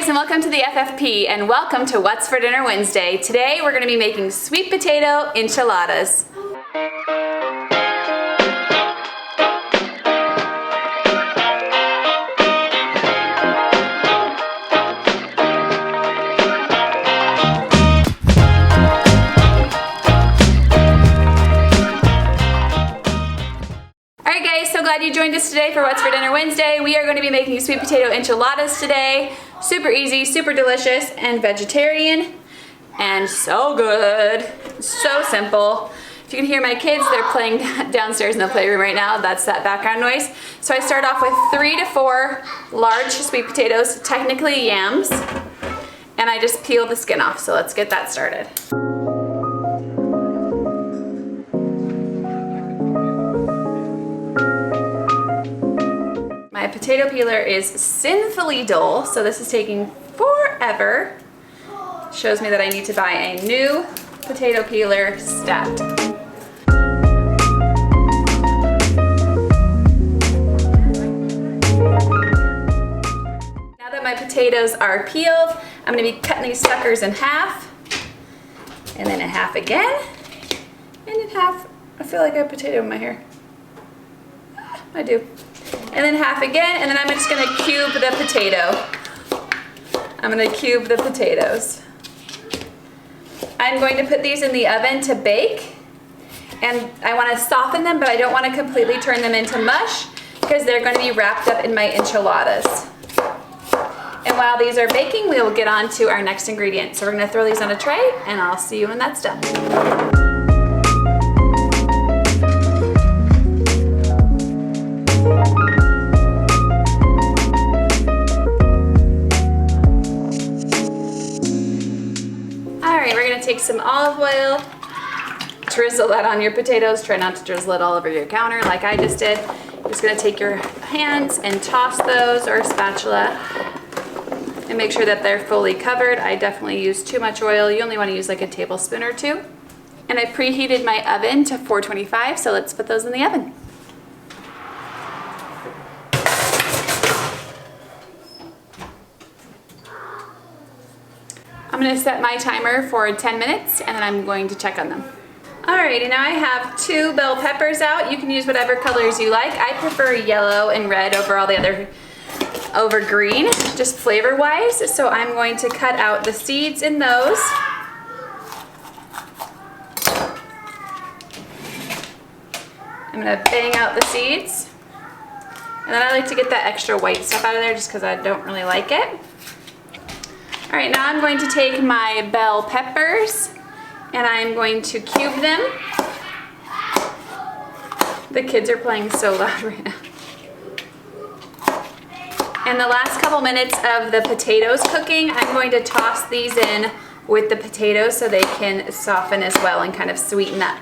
guys, and welcome to the FFP, and welcome to What's for Dinner Wednesday. Today we're going to be making sweet potato enchiladas. Alright guys, so glad you joined us today for What's for Dinner Wednesday. We are going to be making sweet potato enchiladas today. Super easy, super delicious, and vegetarian, and so good. So simple. If you can hear my kids, they're playing downstairs in the playroom right now. That's that background noise. So I start off with 3 to 4 large sweet potatoes, technically yams, and I just peel the skin off. So let's get that started. My potato peeler is sinfully dull, so this is taking forever. Shows me that I need to buy a new potato peeler stat. Now that my potatoes are peeled, I'm going to be cutting these suckers in half, and then in half again, and in half. I feel like I have potato in my hair. I do. And then half again, and then I'm just gonna cube the potato. I'm gonna cube the potatoes. I'm going to put these in the oven to bake, and I wanna soften them, but I don't wanna completely turn them into mush because they're gonna be wrapped up in my enchiladas. And while these are baking, we will get on to our next ingredient. So we're gonna throw these on a tray, and I'll see you when that's done. Take some olive oil, drizzle that on your potatoes. Try not to drizzle it all over your counter like I just did. You're just gonna take your hands and toss those, or a spatula, and make sure that they're fully covered. I definitely use too much oil. You only wanna use like a tablespoon or 2. And I preheated my oven to 425, so let's put those in the oven. I'm going to set my timer for 10 minutes, and then I'm going to check on them. Alrighty, now I have 2 bell peppers out. You can use whatever colors you like. I prefer yellow and red over all the other, over green, just flavor wise. So I'm going to cut out the seeds in those. I'm going to bang out the seeds. And then I like to get that extra white stuff out of there just because I don't really like it. All right, now I'm going to take my bell peppers and I'm going to cube them. The kids are playing so loud right now. And the last couple minutes of the potatoes cooking, I'm going to toss these in with the potatoes so they can soften as well and kind of sweeten up.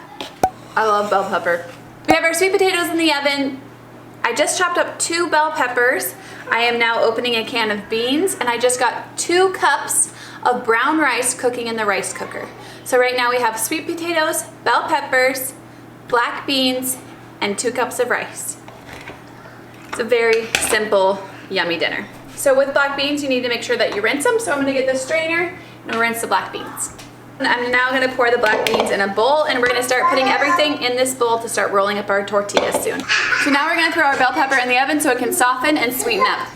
I love bell pepper. We have our sweet potatoes in the oven. I just chopped up 2 bell peppers. I am now opening a can of beans, and I just got 2 cups of brown rice cooking in the rice cooker. So right now we have sweet potatoes, bell peppers, black beans, and 2 cups of rice. It's a very simple, yummy dinner. So with black beans, you need to make sure that you rinse them. So I'm gonna get the strainer and rinse the black beans. I'm now going to pour the black beans in a bowl, and we're going to start putting everything in this bowl to start rolling up our tortillas soon. So now we're going to throw our bell pepper in the oven so it can soften and sweeten up.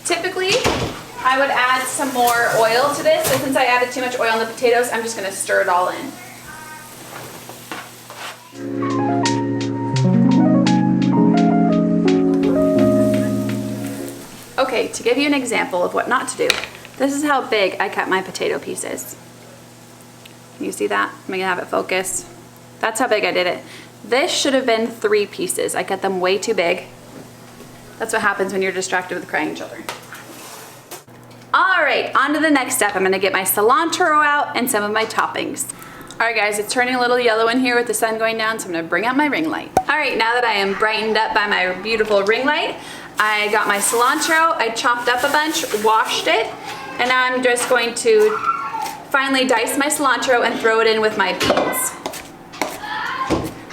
Typically, I would add some more oil to this, and since I added too much oil on the potatoes, I'm just going to stir it all in. Okay, to give you an example of what not to do, this is how big I cut my potato pieces. Can you see that? I'm gonna have it focus. That's how big I did it. This should have been 3 pieces. I cut them way too big. That's what happens when you're distracted with crying children. All right, on to the next step. I'm gonna get my cilantro out and some of my toppings. All right guys, it's turning a little yellow in here with the sun going down, so I'm gonna bring out my ring light. All right, now that I am brightened up by my beautiful ring light, I got my cilantro, I chopped up a bunch, washed it, and now I'm just going to finely dice my cilantro and throw it in with my beans.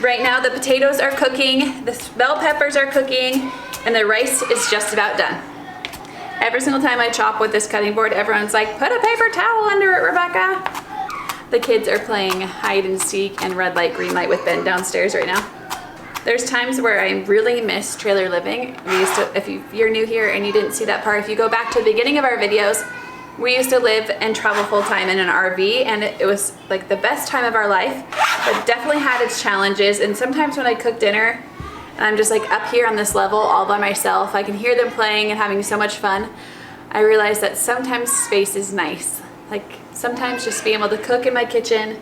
Right now the potatoes are cooking, the bell peppers are cooking, and the rice is just about done. Every single time I chop with this cutting board, everyone's like, put a paper towel under it, Rebecca. The kids are playing hide and seek and red light, green light with Ben downstairs right now. There's times where I really miss trailer living. We used to, if you're new here and you didn't see that part, if you go back to the beginning of our videos, we used to live and travel full time in an RV, and it was like the best time of our life, but definitely had its challenges. And sometimes when I cook dinner, and I'm just like up here on this level all by myself, I can hear them playing and having so much fun. I realize that sometimes space is nice. Like sometimes just being able to cook in my kitchen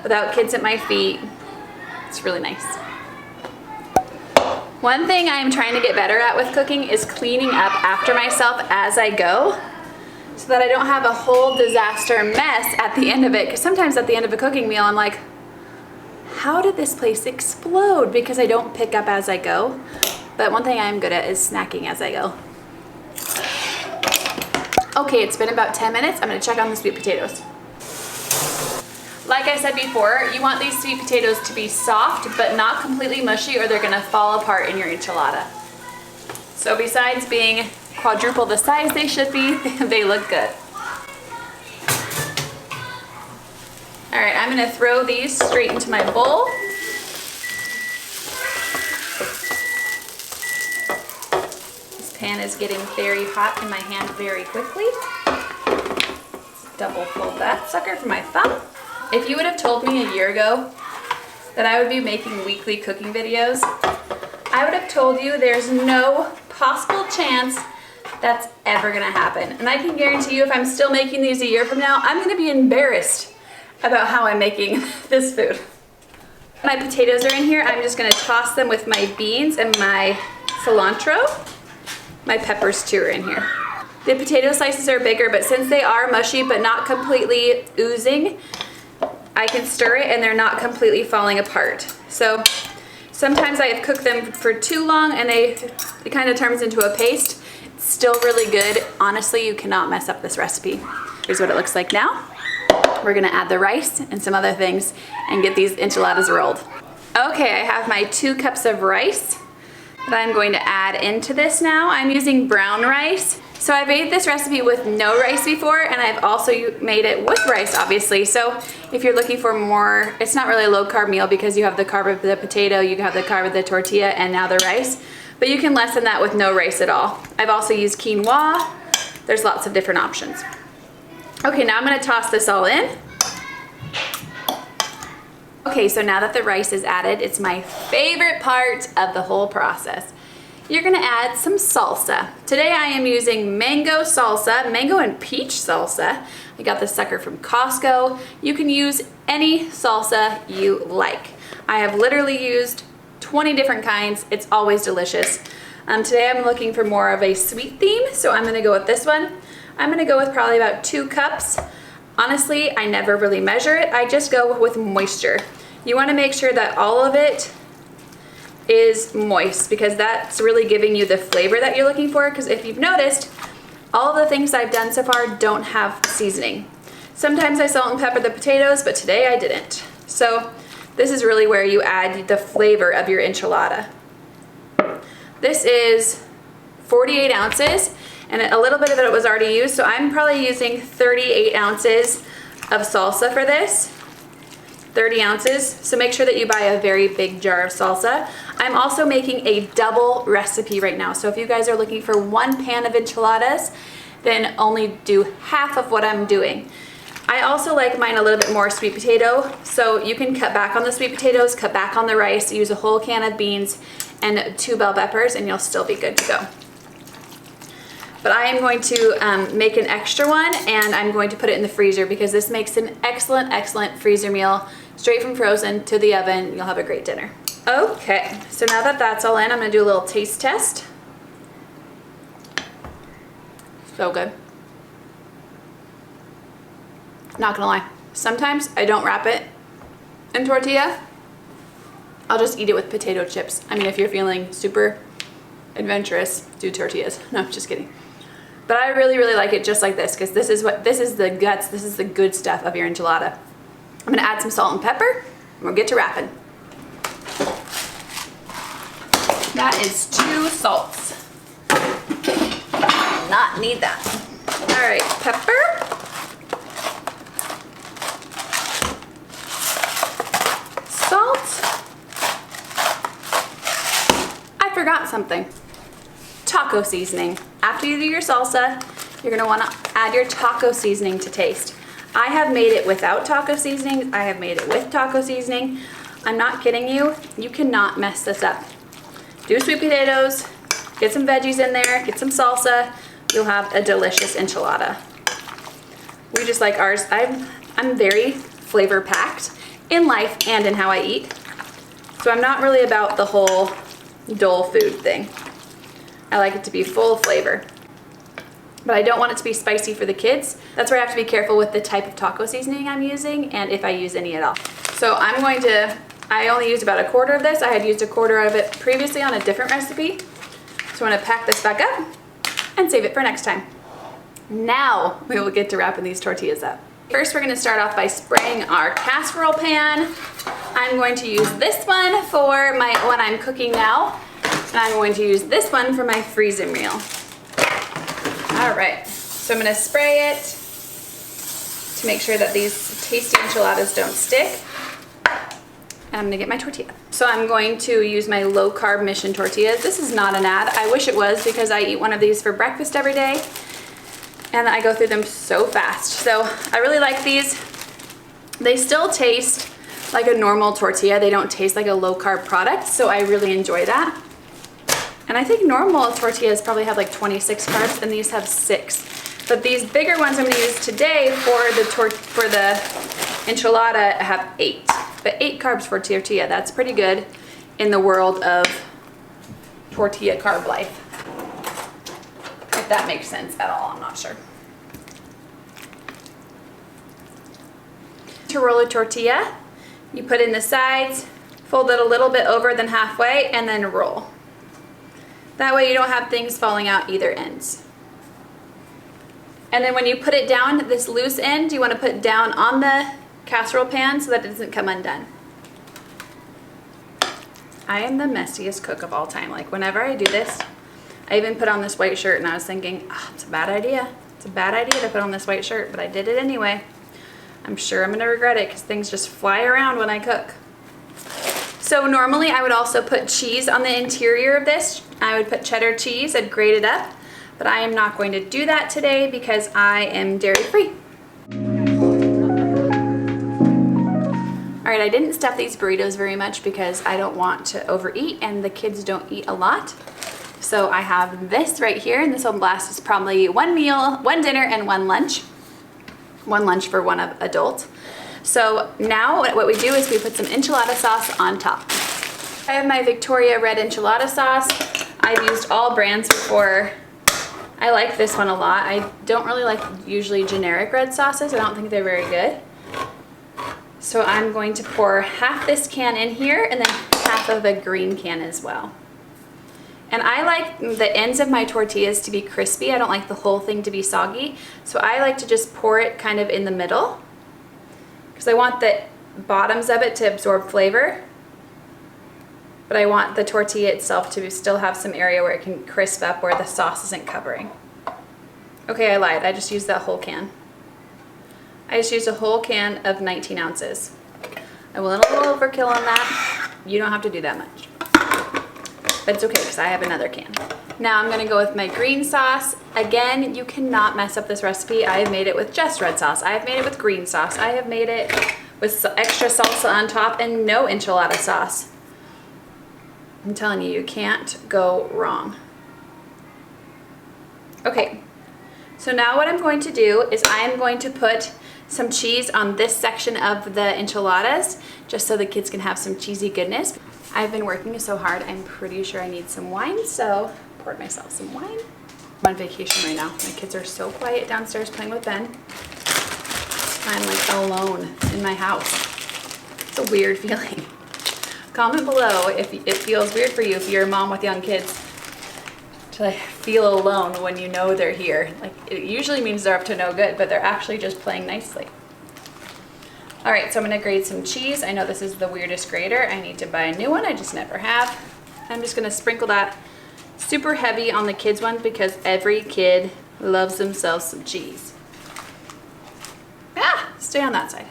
without kids at my feet, it's really nice. One thing I'm trying to get better at with cooking is cleaning up after myself as I go, so that I don't have a whole disaster mess at the end of it. Because sometimes at the end of a cooking meal, I'm like, how did this place explode? Because I don't pick up as I go. But one thing I'm good at is snacking as I go. Okay, it's been about 10 minutes. I'm gonna check on the sweet potatoes. Like I said before, you want these sweet potatoes to be soft, but not completely mushy, or they're gonna fall apart in your enchilada. So besides being quadruple the size they should be, they look good. All right, I'm gonna throw these straight into my bowl. This pan is getting very hot in my hand very quickly. Double fold that sucker for my thumb. If you would have told me a year ago that I would be making weekly cooking videos, I would have told you there's no possible chance that's ever gonna happen. And I can guarantee you, if I'm still making these a year from now, I'm gonna be embarrassed about how I'm making this food. My potatoes are in here. I'm just gonna toss them with my beans and my cilantro. My peppers too are in here. The potato slices are bigger, but since they are mushy but not completely oozing, I can stir it and they're not completely falling apart. So sometimes I have cooked them for too long and it kind of turns into a paste. It's still really good. Honestly, you cannot mess up this recipe. Here's what it looks like now. We're gonna add the rice and some other things and get these enchiladas rolled. Okay, I have my 2 cups of rice that I'm going to add into this now. I'm using brown rice. So I made this recipe with no rice before, and I've also made it with rice, obviously. So if you're looking for more, it's not really a low carb meal because you have the carb of the potato, you have the carb of the tortilla, and now the rice. But you can lessen that with no rice at all. I've also used quinoa. There's lots of different options. Okay, now I'm gonna toss this all in. Okay, so now that the rice is added, it's my favorite part of the whole process. You're gonna add some salsa. Today I am using mango salsa, mango and peach salsa. I got this sucker from Costco. You can use any salsa you like. I have literally used 20 different kinds. It's always delicious. Today I'm looking for more of a sweet theme, so I'm gonna go with this one. I'm gonna go with probably about 2 cups. Honestly, I never really measure it. I just go with moisture. You wanna make sure that all of it is moist because that's really giving you the flavor that you're looking for, because if you've noticed, all of the things I've done so far don't have seasoning. Sometimes I salt and pepper the potatoes, but today I didn't. So this is really where you add the flavor of your enchilada. This is 48 ounces and a little bit of it was already used, so I'm probably using 38 ounces of salsa for this. 30 ounces, so make sure that you buy a very big jar of salsa. I'm also making a double recipe right now, so if you guys are looking for 1 pan of enchiladas, then only do half of what I'm doing. I also like mine a little bit more sweet potato, so you can cut back on the sweet potatoes, cut back on the rice, use a whole can of beans and 2 bell peppers, and you'll still be good to go. But I am going to make an extra one, and I'm going to put it in the freezer because this makes an excellent, excellent freezer meal. Straight from frozen to the oven, you'll have a great dinner. Okay, so now that that's all in, I'm gonna do a little taste test. So good. Not gonna lie, sometimes I don't wrap it in tortilla. I'll just eat it with potato chips. I mean, if you're feeling super adventurous, do tortillas. No, just kidding. But I really, really like it just like this because this is the guts, this is the good stuff of your enchilada. I'm gonna add some salt and pepper and we'll get to wrapping. That is 2 salts. Not need that. All right, pepper. Salt. I forgot something. Taco seasoning. After you do your salsa, you're gonna wanna add your taco seasoning to taste. I have made it without taco seasoning. I have made it with taco seasoning. I'm not kidding you. You cannot mess this up. Do sweet potatoes, get some veggies in there, get some salsa. You'll have a delicious enchilada. We just like ours. I'm very flavor packed in life and in how I eat. So I'm not really about the whole dull food thing. I like it to be full of flavor. But I don't want it to be spicy for the kids. That's where I have to be careful with the type of taco seasoning I'm using and if I use any at all. So I only used about 1/4 of this. I had used 1/4 of it previously on a different recipe. So I'm gonna pack this back up and save it for next time. Now we will get to wrapping these tortillas up. First, we're gonna start off by spraying our casserole pan. I'm going to use this one for when I'm cooking now, and I'm going to use this one for my freezing meal. All right, so I'm gonna spray it to make sure that these tasty enchiladas don't stick. And I'm gonna get my tortilla. So I'm going to use my low carb mission tortillas. This is not an ad. I wish it was because I eat one of these for breakfast every day and I go through them so fast. So I really like these. They still taste like a normal tortilla. They don't taste like a low carb product. So I really enjoy that. And I think normal tortillas probably have like 26 carbs and these have 6. But these bigger ones I'm gonna use today for the enchilada have 8. But 8 carbs for tortilla, that's pretty good in the world of tortilla carb life. If that makes sense at all, I'm not sure. To roll a tortilla, you put in the sides, fold it a little bit over than halfway, and then roll. That way you don't have things falling out either ends. And then when you put it down, this loose end, you want to put down on the casserole pan so that it doesn't come undone. I am the messiest cook of all time. Like whenever I do this, I even put on this white shirt and I was thinking, oh, it's a bad idea. It's a bad idea to put on this white shirt, but I did it anyway. I'm sure I'm gonna regret it because things just fly around when I cook. So normally I would also put cheese on the interior of this. I would put cheddar cheese, I'd grate it up, but I am not going to do that today because I am dairy free. All right, I didn't stuff these burritos very much because I don't want to overeat and the kids don't eat a lot. So I have this right here, and this will last us probably 1 meal, 1 dinner, and 1 lunch. 1 lunch for 1 adult. So now what we do is we put some enchilada sauce on top. I have my Victoria red enchilada sauce. I've used all brands before. I like this one a lot. I don't really like usually generic red sauces. I don't think they're very good. So I'm going to pour half this can in here and then half of the green can as well. And I like the ends of my tortillas to be crispy. I don't like the whole thing to be soggy. So I like to just pour it kind of in the middle because I want the bottoms of it to absorb flavor. But I want the tortilla itself to still have some area where it can crisp up where the sauce isn't covering. Okay, I lied. I just used that whole can. I just used a whole can of 19 ounces. I went a little overkill on that. You don't have to do that much. But it's okay because I have another can. Now I'm gonna go with my green sauce. Again, you cannot mess up this recipe. I have made it with just red sauce. I have made it with green sauce. I have made it with extra salsa on top and no enchilada sauce. I'm telling you, you can't go wrong. Okay, so now what I'm going to do is I am going to put some cheese on this section of the enchiladas just so the kids can have some cheesy goodness. I've been working so hard, I'm pretty sure I need some wine, so poured myself some wine. I'm on vacation right now. My kids are so quiet downstairs playing with Ben. I'm like alone in my house. It's a weird feeling. Comment below if it feels weird for you if you're a mom with young kids to like feel alone when you know they're here. Like it usually means they're up to no good, but they're actually just playing nicely. All right, so I'm gonna grate some cheese. I know this is the weirdest grater. I need to buy a new one, I just never have. I'm just gonna sprinkle that super heavy on the kids' ones because every kid loves themselves some cheese. Ah, stay on that side.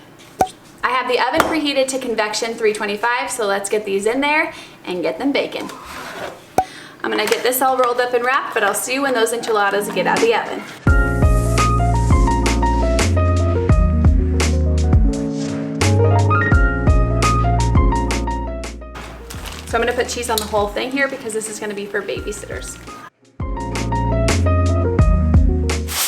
I have the oven preheated to convection 325, so let's get these in there and get them baking. I'm gonna get this all rolled up and wrapped, but I'll see you when those enchiladas get out of the oven. So I'm gonna put cheese on the whole thing here because this is gonna be for babysitters.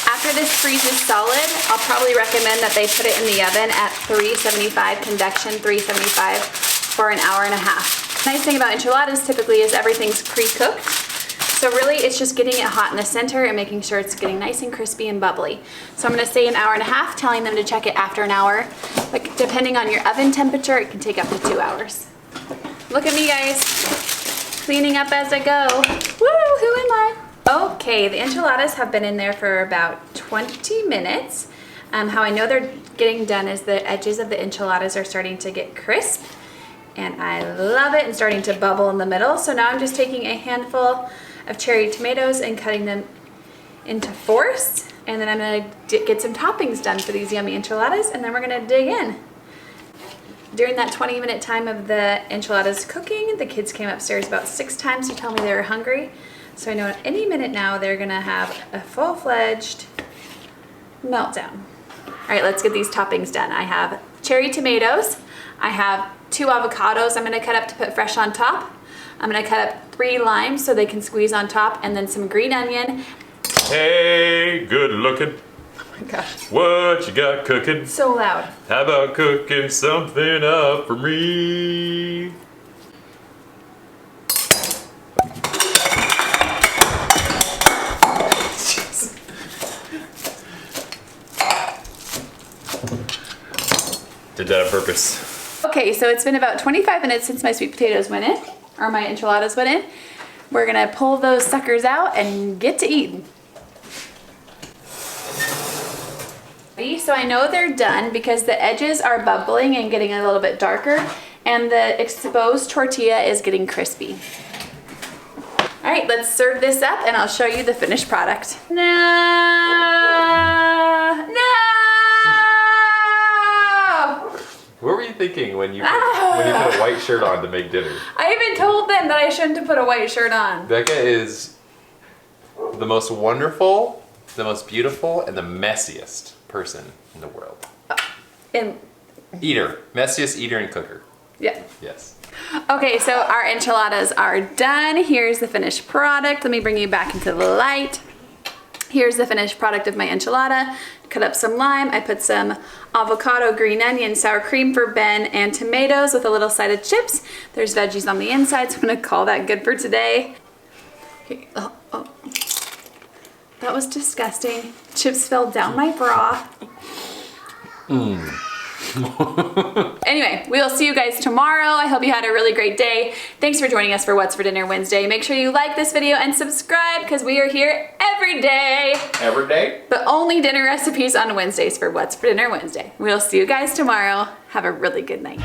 After this freezes solid, I'll probably recommend that they put it in the oven at 375, convection 375 for an hour and a half. Nice thing about enchiladas typically is everything's pre-cooked. So really it's just getting it hot in the center and making sure it's getting nice and crispy and bubbly. So I'm gonna say an hour and a half, telling them to check it after an hour. Like depending on your oven temperature, it can take up to 2 hours. Look at me, guys, cleaning up as I go. Woo, who am I? Okay, the enchiladas have been in there for about 20 minutes. How I know they're getting done is the edges of the enchiladas are starting to get crisp, and I love it, and starting to bubble in the middle. So now I'm just taking a handful of cherry tomatoes and cutting them into fourths, and then I'm gonna get some toppings done for these yummy enchiladas, and then we're gonna dig in. During that 20-minute time of the enchiladas cooking, the kids came upstairs about 6 times to tell me they were hungry. So I know at any minute now they're gonna have a full-fledged meltdown. All right, let's get these toppings done. I have cherry tomatoes. I have 2 avocados I'm gonna cut up to put fresh on top. I'm gonna cut up 3 limes so they can squeeze on top, and then some green onion. Hey, good looking. Oh my gosh. What you got cooking? So loud. How about cooking something up for me? Did that on purpose. Okay, so it's been about 25 minutes since my sweet potatoes went in, or my enchiladas went in. We're gonna pull those suckers out and get to eating. So I know they're done because the edges are bubbling and getting a little bit darker, and the exposed tortilla is getting crispy. All right, let's serve this up and I'll show you the finished product. No! What were you thinking when you put a white shirt on to make dinner? I even told them that I shouldn't have put a white shirt on. Becca is the most wonderful, the most beautiful, and the messiest person in the world. Eater. Messiest eater and cooker. Yeah. Yes. Okay, so our enchiladas are done. Here's the finished product. Let me bring you back into the light. Here's the finished product of my enchilada. Cut up some lime. I put some avocado, green onion, sour cream for Ben, and tomatoes with a little side of chips. There's veggies on the inside, so I'm gonna call that good for today. Okay. Oh. That was disgusting. Chips fell down my bra. Anyway, we'll see you guys tomorrow. I hope you had a really great day. Thanks for joining us for What's for Dinner Wednesday. Make sure you like this video and subscribe because we are here every day. Every day? But only dinner recipes on Wednesdays for What's for Dinner Wednesday. We'll see you guys tomorrow. Have a really good night.